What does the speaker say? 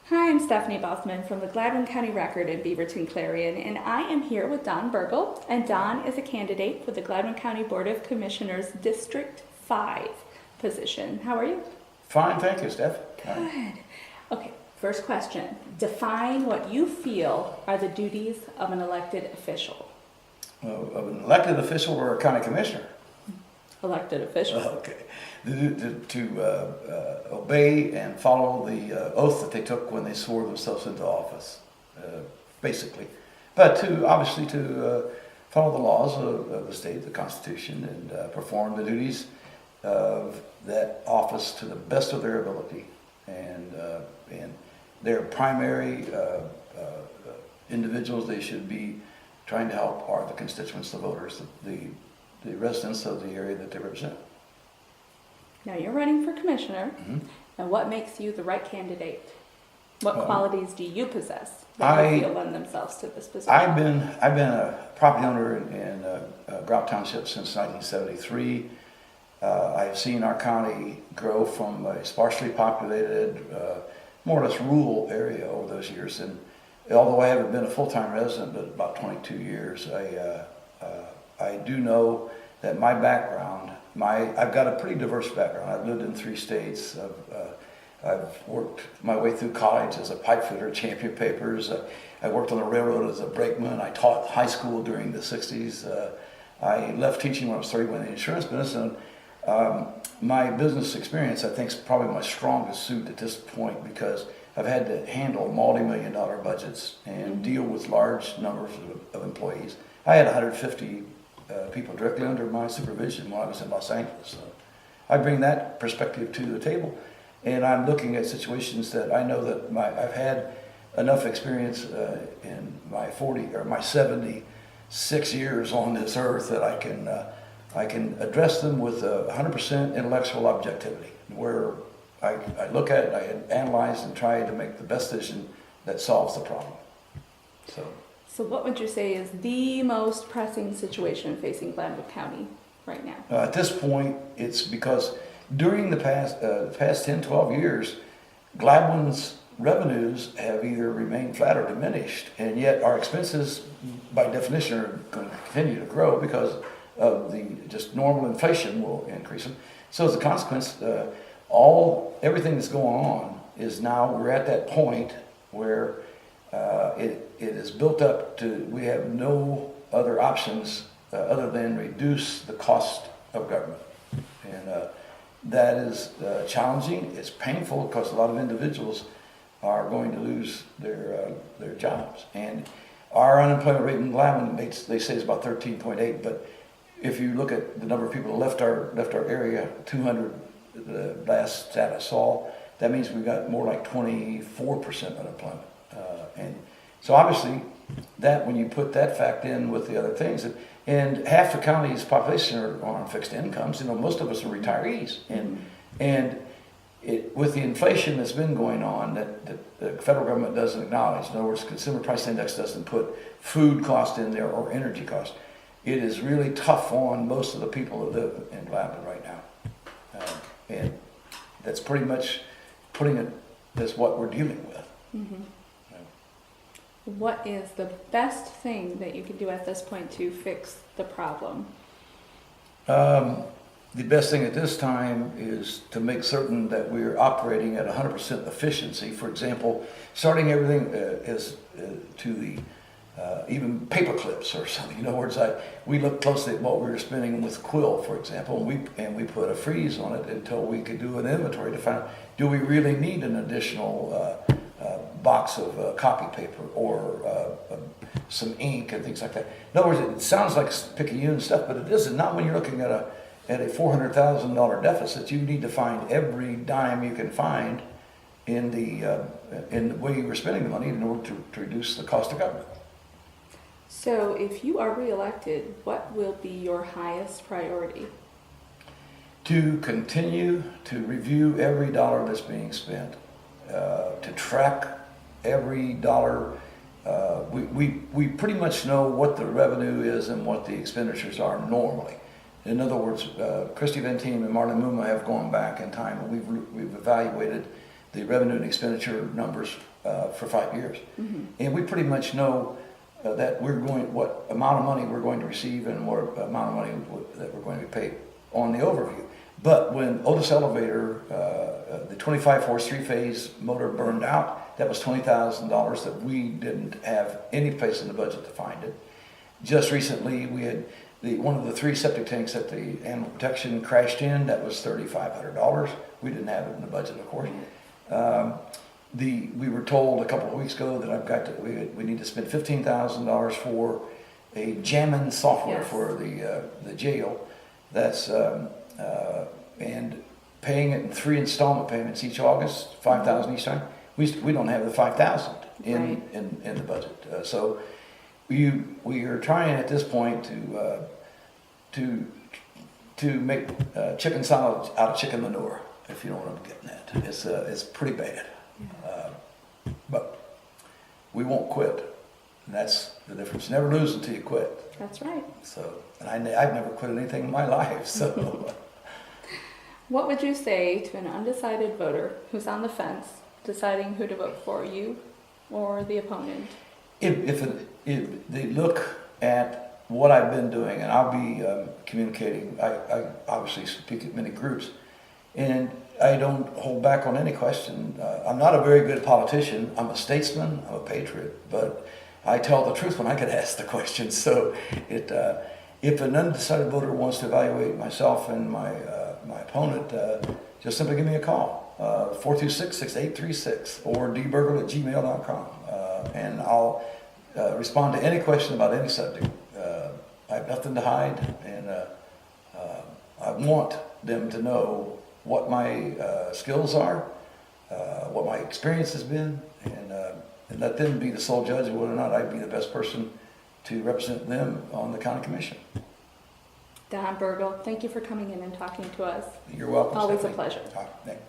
Hi, I'm Stephanie Bothman from the Gladwin County Record in Beaverton, Clarion, and I am here with Don Birgel. And Don is a candidate for the Gladwin County Board of Commissioners District 5 position. How are you? Fine, thank you, Steph. Good. Okay, first question. Define what you feel are the duties of an elected official. Of an elected official or a county commissioner? Elected official. Okay. To obey and follow the oath that they took when they swore themselves into office, basically. But obviously to follow the laws of the state, the Constitution, and perform the duties of that office to the best of their ability. And their primary individuals they should be trying to help are the constituents, the voters, the residents of the area that they represent. Now you're running for commissioner, Mm-hmm. and what makes you the right candidate? What qualities do you possess that you feel lend themselves to this position? I've been a property owner in Grout Township since 1973. I've seen our county grow from a sparsely populated, more or less rural area over those years. And although I haven't been a full-time resident, but about 22 years, I do know that my background, I've got a pretty diverse background. I've lived in 3 states. I've worked my way through college as a pipe fitter, champion papers. I worked on the railroad as a brakeman. I taught high school during the 60s. I left teaching when I was 31 in the insurance business. And my business experience, I think, is probably my strongest suit at this point because I've had to handle multi-million-dollar budgets and deal with large numbers of employees. I had 150 people directly under my supervision when I was in Los Angeles. So I bring that perspective to the table, and I'm looking at situations that I know that I've had enough experience in my 76 years on this earth that I can address them with 100% intellectual objectivity, where I look at it, I analyze and try to make the best decision that solves the problem. So what would you say is the most pressing situation facing Gladwin County right now? At this point, it's because during the past 10, 12 years, Gladwin's revenues have either remained flat or diminished, and yet our expenses, by definition, are going to continue to grow because of the just normal inflation will increase them. So as a consequence, everything that's going on is now we're at that point where it is built up to, we have no other options other than reduce the cost of government. And that is challenging. It's painful because a lot of individuals are going to lose their jobs. And our unemployment rate in Gladwin, they say it's about 13.8, but if you look at the number of people that left our area, 200 the last stat I saw, that means we've got more like 24% unemployment. And so obviously, that when you put that fact in with the other things, and half the county's population are on fixed incomes, most of us are retirees, and with the inflation that's been going on that the federal government doesn't acknowledge, in other words, consumer price index doesn't put food cost in there or energy cost, it is really tough on most of the people that live in Gladwin right now. And that's pretty much putting it as what we're dealing with. Mm-hmm. What is the best thing that you can do at this point to fix the problem? The best thing at this time is to make certain that we're operating at 100% efficiency. For example, starting everything to the even paper clips or something. In other words, we looked closely at what we were spending with quill, for example, and we put a freeze on it until we could do an inventory to find out, do we really need an additional box of copy paper or some ink and things like that. In other words, it sounds like picayune stuff, but it isn't. Not when you're looking at a $400,000 deficit. You need to find every dime you can find in the way you were spending the money in order to reduce the cost of government. So if you are reelected, what will be your highest priority? To continue to review every dollar that's being spent, to track every dollar. We pretty much know what the revenue is and what the expenditures are normally. In other words, Christy Van Tiem and Marlon Muma have gone back in time and we've evaluated the revenue and expenditure numbers for 5 years. And we pretty much know that what amount of money we're going to receive and what amount of money that we're going to be paid on the overview. But when Otis Elevator, the 25 horse 3-phase motor burned out, that was $20,000 that we didn't have any place in the budget to find it. Just recently, we had one of the 3 septic tanks at the animal protection crashed in. That was $3,500. We didn't have it in the budget, of course. We were told a couple of weeks ago that we need to spend $15,000 for a jamming software for the jail. That's and paying it in 3 installment payments each August, $5,000 each time. We don't have the $5,000 in the budget. So we are trying at this point to make chicken salad out of chicken manure, if you know what I'm getting at. It's pretty bad. But we won't quit. And that's the difference. Never lose until you quit. That's right. So, and I've never quit anything in my life. So, What would you say to an undecided voter who's on the fence, deciding who to vote for, you or the opponent? if they look at what I've been doing, and I'll be communicating, I obviously speak at many groups, and I don't hold back on any question. I'm not a very good politician. I'm a statesman. I'm a patriot, but I tell the truth when I get asked the question. So, if an undecided voter wants to evaluate myself and my opponent, just simply give me a call, 426-6836 or dbirgel@gmail.com, and I'll respond to any question about any subject. I have nothing to hide, and I want them to know what my skills are, what my experience has been, and let them be the sole judge of whether or not I'd be the best person to represent them on the county commission. Don Birgel, thank you for coming in and talking to us. You're welcome. Always a Stephanie. pleasure. All right, thank you.